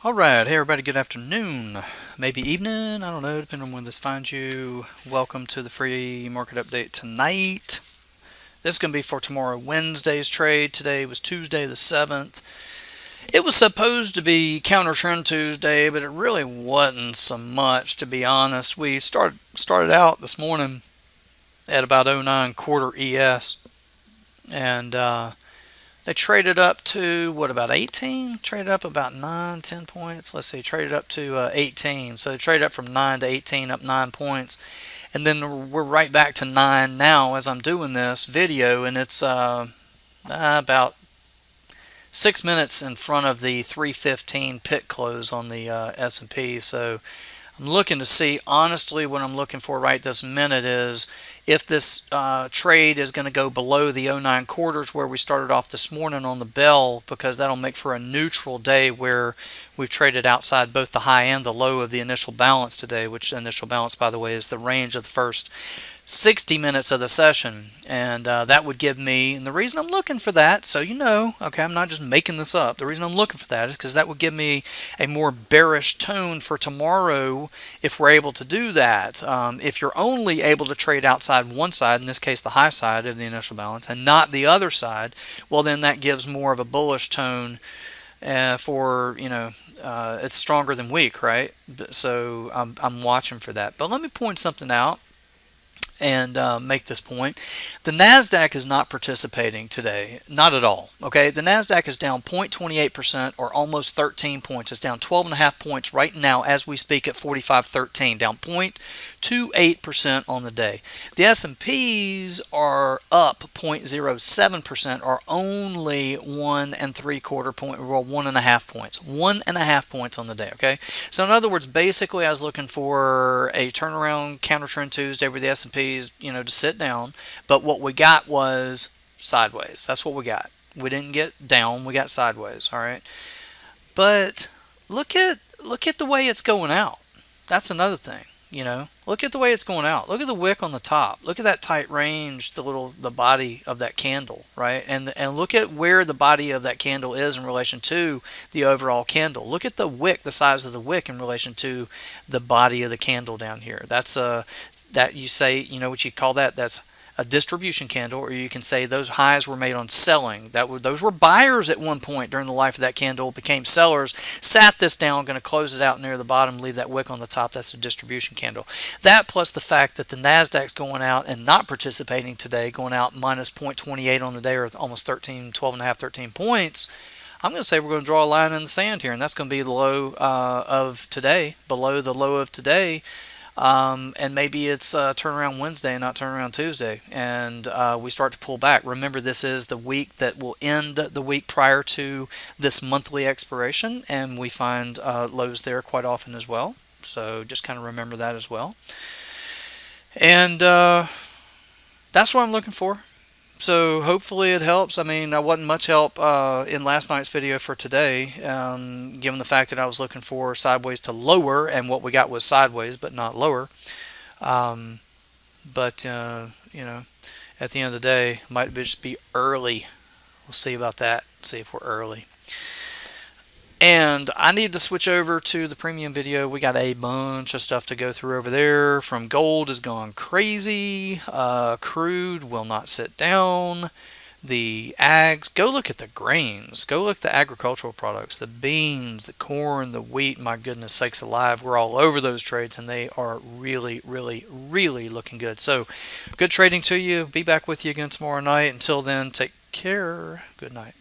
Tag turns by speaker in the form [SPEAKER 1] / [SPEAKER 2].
[SPEAKER 1] All right, hey everybody, good afternoon, maybe evening, I don't know, depending on when this finds you. Welcome to the free market update tonight. This is going to be for tomorrow, Wednesday's trade. Today was Tuesday the 7th. It was supposed to be counter trend Tuesday, but it really wasn't so much, to be honest. We started out this morning at about '09 quarter ES, and they traded up to what, about 18? Traded up about 9, 10 points. Let's see, traded up to 18. So they traded up from 9 to 18, up 9 points. And then we're right back to 9 now as I'm doing this video, and it's about 6 minutes in front of the 315 pit close on the S&P. So I'm looking to see, honestly, what I'm looking for right this minute is if this trade is going to go below the '09 quarters where we started off this morning on the bell, because that'll make for a neutral day where we've traded outside both the high and the low of the initial balance today, which initial balance, by the way, is the range of the first 60 minutes of the session. And that would give me, and the reason I'm looking for that, so you know, okay, I'm not just making this up. The reason I'm looking for that is because that would give me a more bearish tone for tomorrow if we're able to do that. If you're only able to trade outside one side, in this case the high side of the initial balance, and not the other side, well, then that gives more of a bullish tone for, it's stronger than weak, right? So I'm watching for that. But let me point something out and make this point. The NASDAQ is not participating today, not at all. Okay, the NASDAQ is down 0.28% or almost 13 points. It's down 12.5 points right now as we speak at 45.13, down 0.28% on the day. The S&Ps are up 0.07% or only 1.75 point, well, 1.5 points, 1.5 points on the day. Okay, so in other words, basically, I was looking for a turnaround counter trend Tuesday where the S&Ps, to sit down, but what we got was sideways. That's what we got. We didn't get down, we got sideways. All right, but look at the way it's going out. That's another thing. Look at the way it's going out. Look at the wick on the top. Look at that tight range, the body of that candle, right? And look at where the body of that candle is in relation to the overall candle. Look at the wick, the size of the wick in relation to the body of the candle down here. That's that you say, what you call that? That's a distribution candle, or you can say those highs were made on selling. Those were buyers at one point during the life of that candle, became sellers, sat this down, going to close it out near the bottom, leave that wick on the top. That's a distribution candle. That plus the fact that the NASDAQ's going out and not participating today, going out minus 0.28 on the day, or almost 13, 12.5, 13 points. I'm going to say we're going to draw a line in the sand here, and that's going to be the low of today, below the low of today. And maybe it's turnaround Wednesday and not turnaround Tuesday, and we start to pull back. Remember, this is the week that will end the week prior to this monthly expiration, and we find lows there quite often as well. So just kind of remember that as well. And that's what I'm looking for. So hopefully it helps. I mean, I wasn't much help in last night's video for today, given the fact that I was looking for sideways to lower, and what we got was sideways, but not lower. But at the end of the day, it might just be early. We'll see about that. See if we're early. And I need to switch over to the premium video. We got a bunch of stuff to go through over there. From gold has gone crazy. Crude will not sit down. The ags, go look at the grains. Go look at the agricultural products, the beans, the corn, the wheat. My goodness sakes alive, we're all over those trades, and they are really, really, really looking good. So good trading to you. Be back with you again tomorrow night. Until then, take care. Good night.